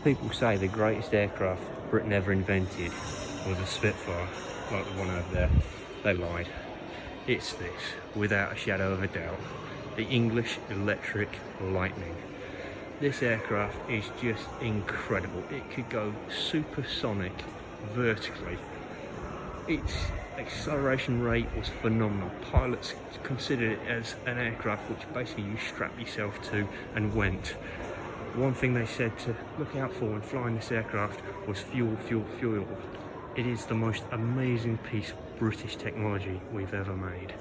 people say the greatest aircraft Britain ever invented was a Spitfire, like the one over there, they lied. It's this, without a shadow of a doubt, the English Electric Lightning. This aircraft is just incredible. It could go supersonic vertically. Its acceleration rate was phenomenal. Pilots considered it as an aircraft which basically you strap yourself to and went. One thing they said to look out for when flying this aircraft was fuel, fuel, fuel. It is the most amazing piece of British technology we've ever made.